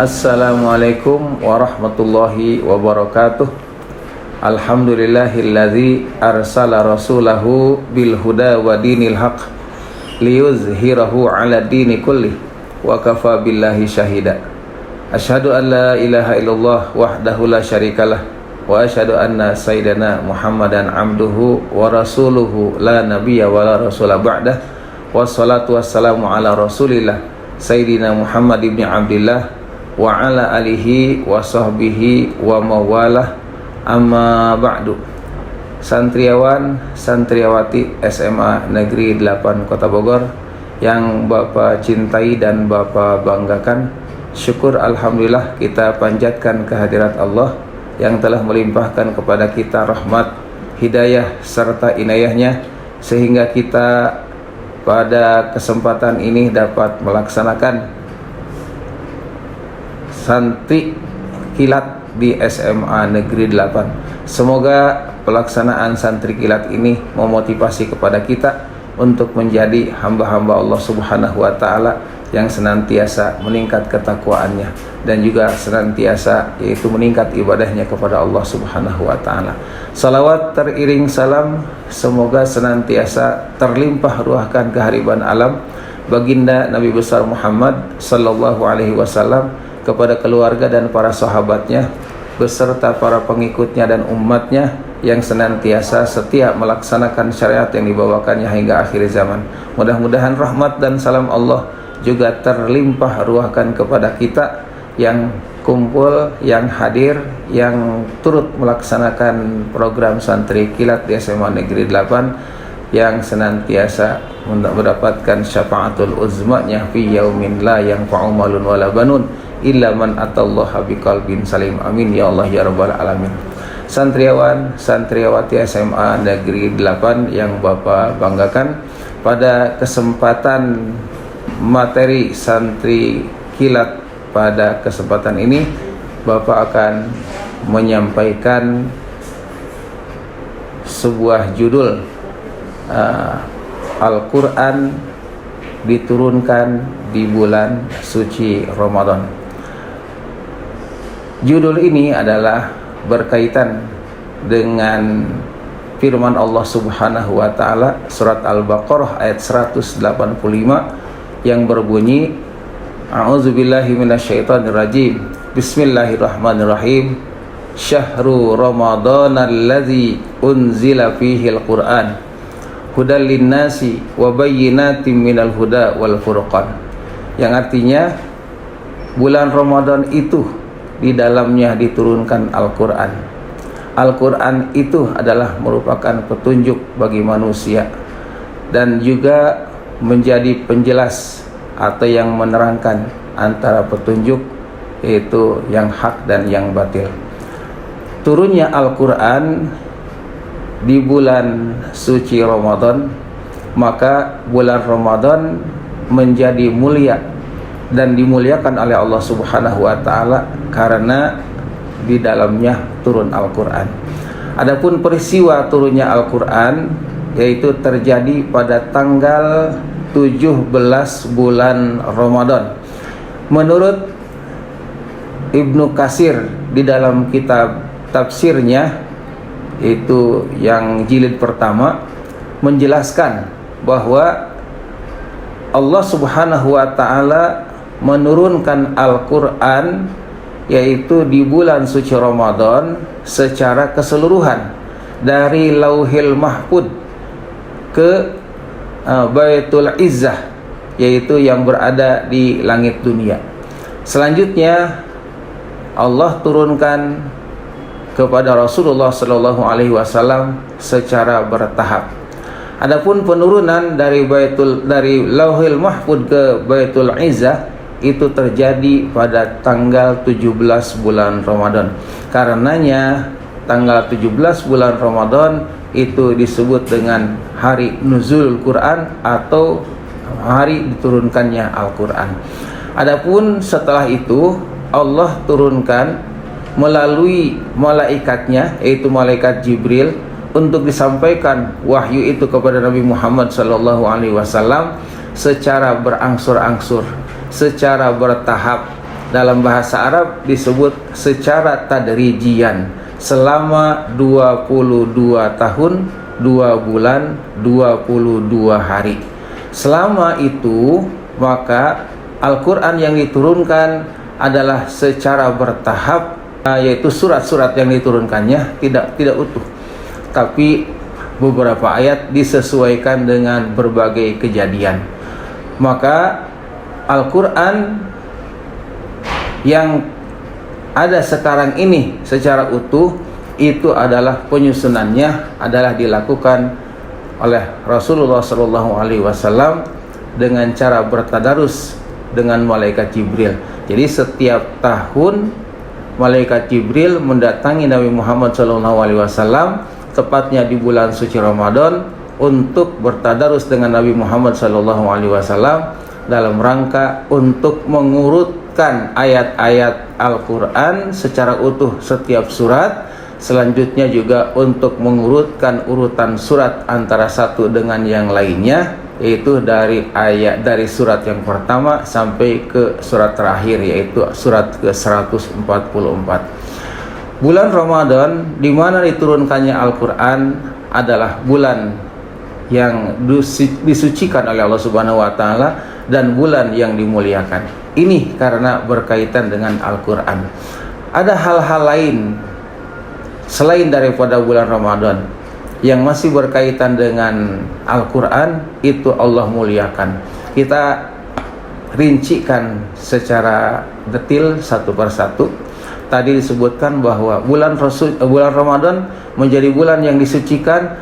Assalamualaikum warahmatullahi wabarakatuh. Alhamdulillahilladzi arsala rasulahu bil huda wa dinil haq liyuzhirahu ala dini kulli wa kafa billahi syahida. Asyhadu an la ilaha illallah wahdahu la syarikalah wa asyhadu anna sayyidana Muhammadan abduhu wa rasuluhu la nabiyya wa la rasula ba'dah. Wassalatu wassalamu ala rasulillah sayyidina Muhammad ibn Abdillah wa ala alihi wa sahbihi wa mawalah, amma ba'du. Santriawan, santriawati SMA Negeri 8 Kota Bogor yang Bapak cintai dan Bapak banggakan, syukur alhamdulillah kita panjatkan kehadirat Allah yang telah melimpahkan kepada kita rahmat, hidayah serta inayahnya, sehingga kita pada kesempatan ini dapat melaksanakan santri kilat di SMA Negeri 8. Semoga pelaksanaan santri kilat ini memotivasi kepada kita untuk menjadi hamba-hamba Allah Subhanahu wa Ta'ala yang senantiasa meningkat ketakwaannya dan juga senantiasa yaitu meningkat ibadahnya kepada Allah Subhanahu wa Ta'ala. Salawat teriring salam semoga senantiasa terlimpah ruahkan kehariban alam baginda Nabi besar Muhammad sallallahu alaihi wasallam, kepada keluarga dan para sahabatnya beserta para pengikutnya dan umatnya yang senantiasa setia melaksanakan syariat yang dibawakannya hingga akhir zaman. Mudah-mudahan rahmat dan salam Allah juga terlimpah ruahkan kepada kita yang kumpul, yang hadir, yang turut melaksanakan program santri kilat di SMA Negeri 8, yang senantiasa mendapatkan syafaatul uzmanya fi yaumin la yanfa'u malun wala banun illa man atallaha biqalbin salim. Amin ya Allah ya rabbal alamin. Santriawan, santriawati SMA Negeri 8 yang Bapak banggakan, pada kesempatan materi santri kilat pada kesempatan ini Bapak akan menyampaikan sebuah judul, Al-Quran diturunkan di bulan suci Ramadan. Judul ini adalah berkaitan dengan firman Allah Subhanahu wa Ta'ala surat Al-Baqarah ayat 185 yang berbunyi, A'udzubillahi minasyaitonirrajim, Bismillahirrahmanirrahim, Syahru Ramadhanalladzi unzila fihil Qur'an hudal linnasi wa bayyinatin minal huda wal furqan, yang artinya bulan Ramadan itu di dalamnya diturunkan Al-Quran. Al-Quran itu adalah merupakan petunjuk bagi manusia dan juga menjadi penjelas atau yang menerangkan antara petunjuk yaitu yang hak dan yang batil. Turunnya Al-Quran di bulan suci Ramadan, maka bulan Ramadan menjadi mulia dan dimuliakan oleh Allah Subhanahu wa Ta'ala karena di dalamnya turun Al-Quran. Adapun peristiwa turunnya Al-Quran yaitu terjadi pada tanggal 17 bulan Ramadan. Menurut Ibnu Katsir di dalam kitab tafsirnya itu yang jilid pertama menjelaskan bahwa Allah Subhanahu wa Ta'ala menurunkan Al-Quran yaitu di bulan suci Ramadan secara keseluruhan dari Lauhil Mahfud ke Baitul Izzah, yaitu yang berada di langit dunia. Selanjutnya Allah turunkan kepada Rasulullah sallallahu alaihi wasallam secara bertahap. Adapun penurunan dari Lauhil Mahfud ke Baitul Izzah itu terjadi pada tanggal 17 bulan Ramadan. Karenanya tanggal 17 bulan Ramadan itu disebut dengan hari nuzul Quran atau hari diturunkannya Al-Quran. Adapun setelah itu Allah turunkan melalui malaikatnya yaitu malaikat Jibril untuk disampaikan wahyu itu kepada Nabi Muhammad SAW secara berangsur-angsur, secara bertahap, dalam bahasa Arab disebut secara tadrijian, selama 22 tahun 2 bulan 22 hari. Selama itu maka Al-Quran yang diturunkan adalah secara bertahap, yaitu surat-surat yang diturunkannya tidak utuh, tapi beberapa ayat disesuaikan dengan berbagai kejadian. Maka Al-Quran yang ada sekarang ini secara utuh itu adalah penyusunannya adalah dilakukan oleh Rasulullah SAW dengan cara bertadarus dengan malaikat Jibril. Jadi setiap tahun malaikat Jibril mendatangi Nabi Muhammad SAW tepatnya di bulan suci Ramadan untuk bertadarus dengan Nabi Muhammad SAW dalam rangka untuk mengurutkan ayat-ayat Al-Quran secara utuh setiap surat. Selanjutnya juga untuk mengurutkan urutan surat antara satu dengan yang lainnya, yaitu dari surat yang pertama sampai ke surat terakhir, yaitu surat ke-144. Bulan Ramadan di mana diturunkannya Al-Quran adalah bulan yang disucikan oleh Allah Subhanahu wa taala dan bulan yang dimuliakan. Ini karena berkaitan dengan Al-Quran. Ada hal-hal lain selain daripada bulan Ramadan yang masih berkaitan dengan Al-Quran, itu Allah muliakan. Kita rincikan secara detail satu persatu. Tadi disebutkan bahwa bulan Ramadan menjadi bulan yang disucikan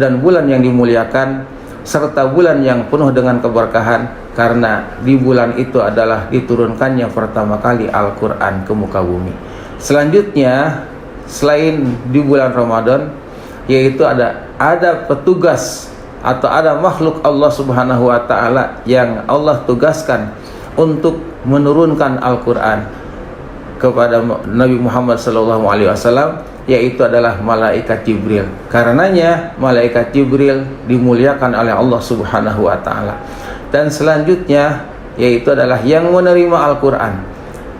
dan bulan yang dimuliakan, serta bulan yang penuh dengan keberkahan, karena di bulan itu adalah diturunkannya pertama kali Al-Quran ke muka bumi. Selanjutnya, selain di bulan Ramadan, yaitu ada petugas atau ada makhluk Allah Subhanahu wa taala yang Allah tugaskan untuk menurunkan Al-Quran kepada Nabi Muhammad SAW, yaitu adalah malaikat Jibril. Karenanya malaikat Jibril dimuliakan oleh Allah Subhanahu wa taala. Dan selanjutnya yaitu adalah yang menerima Al-Quran,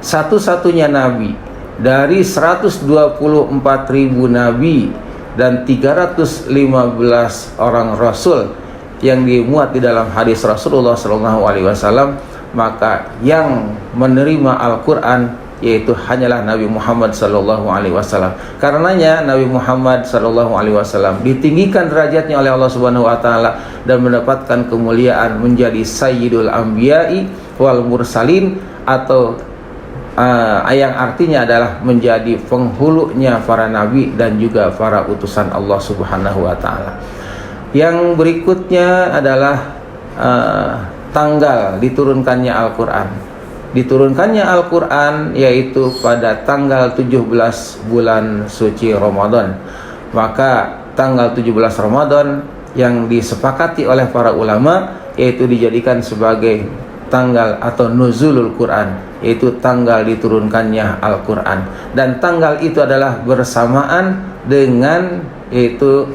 satu-satunya nabi dari 124.000 nabi dan 315 orang rasul yang dimuat di dalam hadis Rasulullah SAW, maka yang menerima Al-Quran yaitu hanyalah Nabi Muhammad SAW. Karenanya Nabi Muhammad SAW ditinggikan derajatnya oleh Allah Subhanahu wa taala dan mendapatkan kemuliaan menjadi Sayyidul Anbiya'i wal Mursalin, atau yang artinya adalah menjadi penghulunya para nabi dan juga para utusan Allah Subhanahu wa taala. Yang berikutnya adalah tanggal diturunkannya Al-Quran. Diturunkannya Al-Quran yaitu pada tanggal 17 bulan suci Ramadan. Maka tanggal 17 Ramadan yang disepakati oleh para ulama yaitu dijadikan sebagai tanggal atau nuzulul Quran, yaitu tanggal diturunkannya Al-Quran. Dan tanggal itu adalah bersamaan dengan yaitu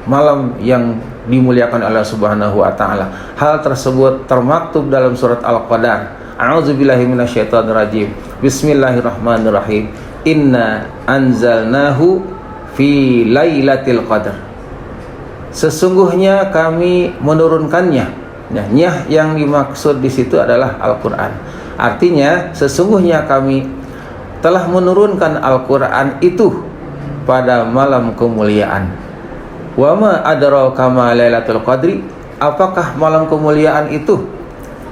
malam yang dimuliakan oleh Subhanahu wa taala. Hal tersebut termaktub dalam surat Al-Qadar. A'udzubillahi minasyaitonirrajim. Bismillahirrahmanirrahim. Inna anzalnahu fi lailatul qadar. Sesungguhnya kami menurunkannya. Nyah yang dimaksud di situ adalah Al-Quran. Artinya sesungguhnya kami telah menurunkan Al-Quran itu pada malam kemuliaan. Wa ma adraka ma lailatul qadri? Apakah malam kemuliaan itu?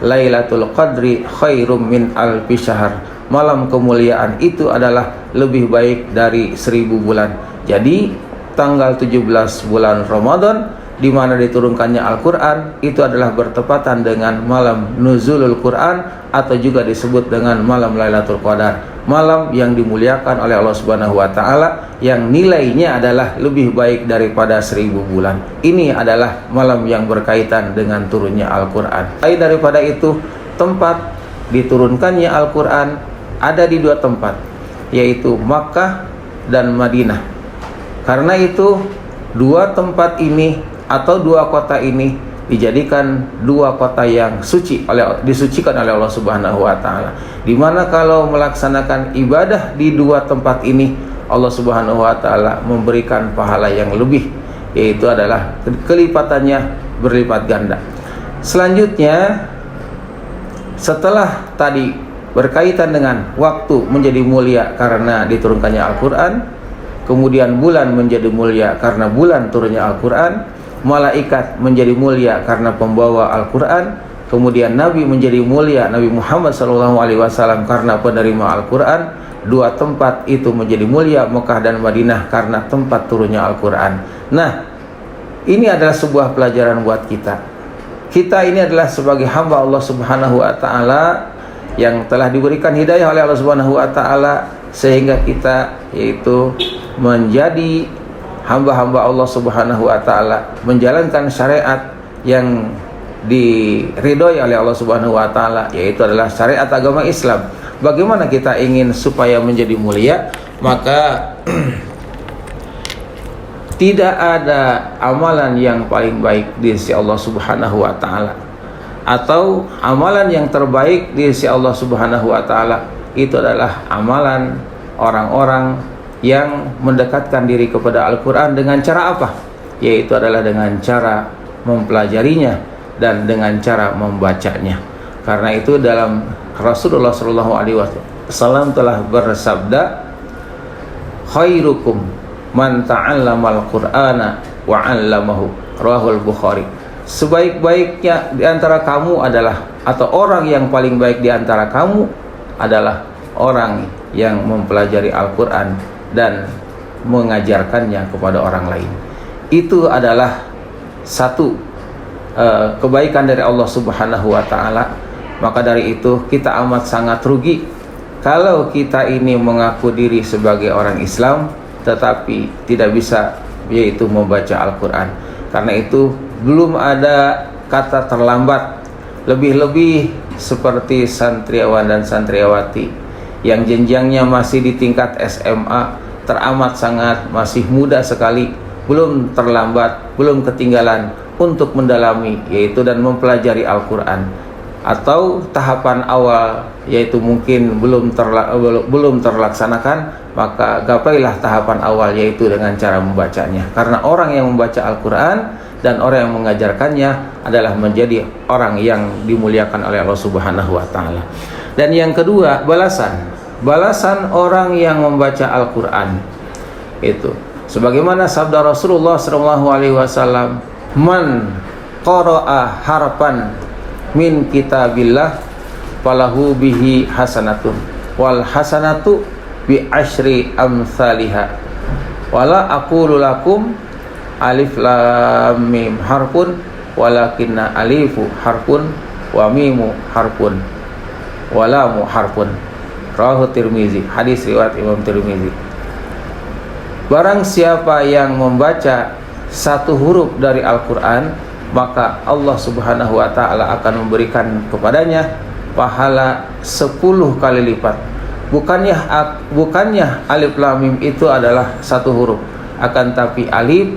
Lailatul qadri khairum min alfi syahr. Malam kemuliaan itu adalah lebih baik dari 1000 bulan. Jadi tanggal 17 bulan Ramadan di mana diturunkannya Al-Quran itu adalah bertepatan dengan malam nuzulul Quran, atau juga disebut dengan malam Lailatul Qadar, malam yang dimuliakan oleh Allah Subhanahu wa taala, yang nilainya adalah lebih baik daripada 1000 bulan. Ini adalah malam yang berkaitan dengan turunnya Al-Quran. Selain daripada itu, tempat diturunkannya Al-Quran ada di 2 tempat, yaitu Makkah dan Madinah. Karena itu 2 tempat ini atau 2 kota ini dijadikan dua kota yang disucikan oleh Allah Subhanahu wa taala. Di mana kalau melaksanakan ibadah di dua tempat ini, Allah Subhanahu wa taala memberikan pahala yang lebih, yaitu adalah kelipatannya berlipat ganda. Selanjutnya, setelah tadi berkaitan dengan waktu menjadi mulia karena diturunkannya Al-Quran, kemudian bulan menjadi mulia karena bulan turunnya Al-Quran, malaikat menjadi mulia karena pembawa Al-Quran, kemudian Nabi menjadi mulia, Nabi Muhammad SAW karena penerima Al-Quran. Dua tempat itu menjadi mulia, Mekah dan Madinah, karena tempat turunnya Al-Quran. Nah, ini adalah sebuah pelajaran buat kita. Kita ini adalah sebagai hamba Allah Subhanahu wa taala yang telah diberikan hidayah oleh Allah Subhanahu wa taala, sehingga kita yaitu menjadi hamba-hamba Allah Subhanahu wa taala, menjalankan syariat yang diridhoi oleh Allah Subhanahu wa taala, yaitu adalah syariat agama Islam. Bagaimana kita ingin supaya menjadi mulia? Maka tidak ada amalan yang paling baik di sisi Allah Subhanahu wa taala, atau amalan yang terbaik di sisi Allah Subhanahu wa taala itu adalah amalan orang-orang yang mendekatkan diri kepada Al-Quran dengan cara apa? Yaitu adalah dengan cara mempelajarinya dan dengan cara membacanya. Karena itu dalam Rasulullah SAW telah bersabda, khairukum man ta'allamal Qur'ana wa 'allamahu, rawahul Bukhari. Sebaik-baiknya di antara kamu adalah, atau orang yang paling baik di antara kamu adalah orang yang mempelajari Al-Quran dan mengajarkannya kepada orang lain. Itu adalah satu kebaikan dari Allah Subhanahu wa taala. Maka dari itu kita amat sangat rugi kalau kita ini mengaku diri sebagai orang Islam tetapi tidak bisa yaitu membaca Al-Quran. Karena itu belum ada kata terlambat. Lebih-lebih seperti santriawan dan santriawati yang jenjangnya masih di tingkat SMA, teramat sangat masih muda sekali, belum terlambat, belum ketinggalan untuk mendalami yaitu dan mempelajari Al-Quran. Atau tahapan awal yaitu mungkin belum terlaksanakan, maka gapailah tahapan awal yaitu dengan cara membacanya. Karena orang yang membaca Al-Quran dan orang yang mengajarkannya adalah menjadi orang yang dimuliakan oleh Allah Subhanahu wa taala. Dan yang kedua, balasan orang yang membaca Al-Quran itu sebagaimana sabda Rasulullah SAW, man qara'a harfan min kitabillah falahu bihi hasanatun wal hasanatu bi asyri amsalihha wala aqulu lakum alif lam mim harfun walakinna alifu harfun wa mimu harfun wa lamu harfun, rawahu Tirmizi. Hadis riwayat Imam Tirmizi. Barang siapa yang membaca satu huruf dari Al-Quran, maka Allah Subhanahu wa ta'ala akan memberikan kepadanya pahala 10 kali lipat. Bukannya alif lam mim itu adalah satu huruf, akan tapi alif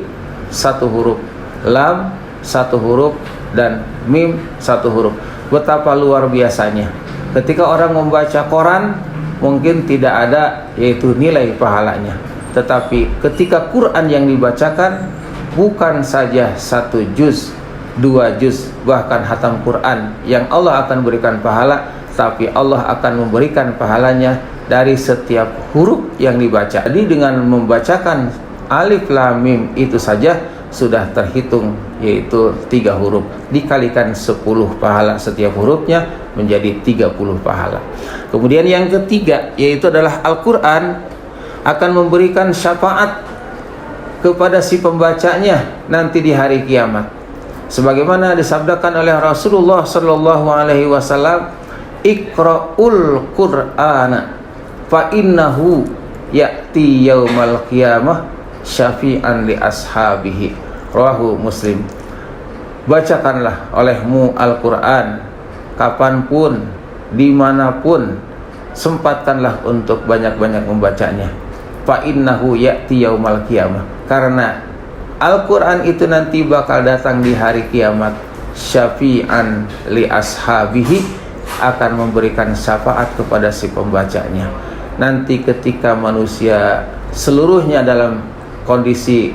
satu huruf, lam satu huruf, dan mim satu huruf. Betapa luar biasanya. Ketika orang membaca Quran mungkin tidak ada yaitu nilai pahalanya, tetapi ketika Quran yang dibacakan bukan saja 1 juz, 2 juz, bahkan hatam Quran yang Allah akan berikan pahala, tapi Allah akan memberikan pahalanya dari setiap huruf yang dibaca. Jadi dengan membacakan alif lam mim itu saja sudah terhitung yaitu 3 huruf, dikalikan 10 pahala setiap hurufnya menjadi 30 pahala. Kemudian yang ketiga yaitu adalah Al-Quran akan memberikan syafaat kepada si pembacanya nanti di hari kiamat. Sebagaimana disabdakan oleh Rasulullah sallallahu alaihi wasallam, Iqra'ul Qur'ana fa innahu ya'ti yaumal qiyamah syafi'an li ashabihi, rawahu Muslim. Bacakanlah olehmu Al-Quran kapanpun, dimanapun, sempatkanlah untuk banyak-banyak membacanya. Fa innahu ya'ti yaumal qiyamah, karena Al-Quran itu nanti bakal datang di hari kiamat syafi'an li ashabihi, akan memberikan syafaat kepada si pembacanya. Nanti ketika manusia seluruhnya dalam kondisi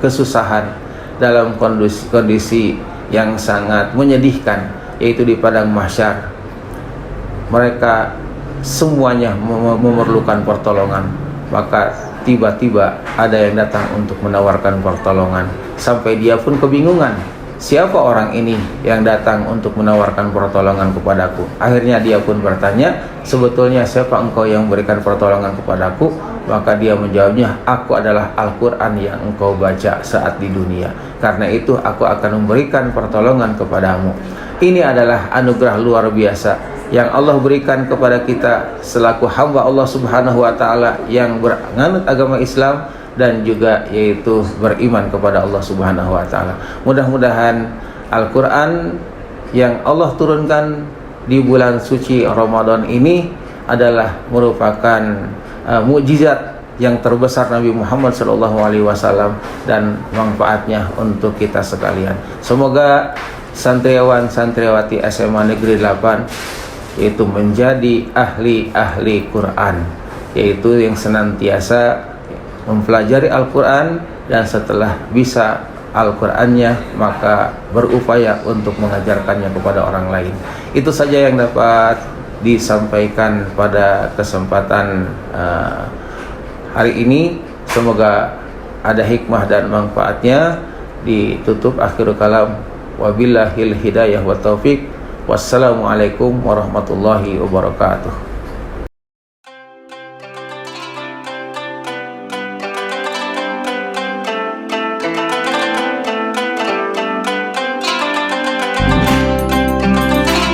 kesusahan, dalam kondisi yang sangat menyedihkan, yaitu di padang mahsyar, mereka semuanya memerlukan pertolongan, maka tiba-tiba ada yang datang untuk menawarkan pertolongan, sampai dia pun kebingungan, siapa orang ini yang datang untuk menawarkan pertolongan kepadaku? Akhirnya dia pun bertanya, sebetulnya siapa engkau yang memberikan pertolongan kepadaku? Maka dia menjawabnya, aku adalah Al-Quran yang engkau baca saat di dunia, karena itu aku akan memberikan pertolongan kepadamu. Ini adalah anugerah luar biasa yang Allah berikan kepada kita selaku hamba Allah Subhanahu wa Ta'ala yang beranut agama Islam dan juga yaitu beriman kepada Allah Subhanahu wa Ta'ala. Mudah-mudahan Al-Quran yang Allah turunkan di bulan suci Ramadan ini adalah merupakan mukjizat yang terbesar Nabi Muhammad SAW dan manfaatnya untuk kita sekalian. Semoga santriawan-santriawati SMA Negeri 8 yaitu menjadi ahli-ahli Quran, yaitu yang senantiasa mempelajari Al-Quran, dan setelah bisa Al-Qurannya maka berupaya untuk mengajarkannya kepada orang lain. Itu saja yang dapat disampaikan pada kesempatan hari ini. Semoga ada hikmah dan manfaatnya. Ditutup akhirul kalam, wabillahil hidayah wa taufik. Wassalamualaikum warahmatullahi wabarakatuh.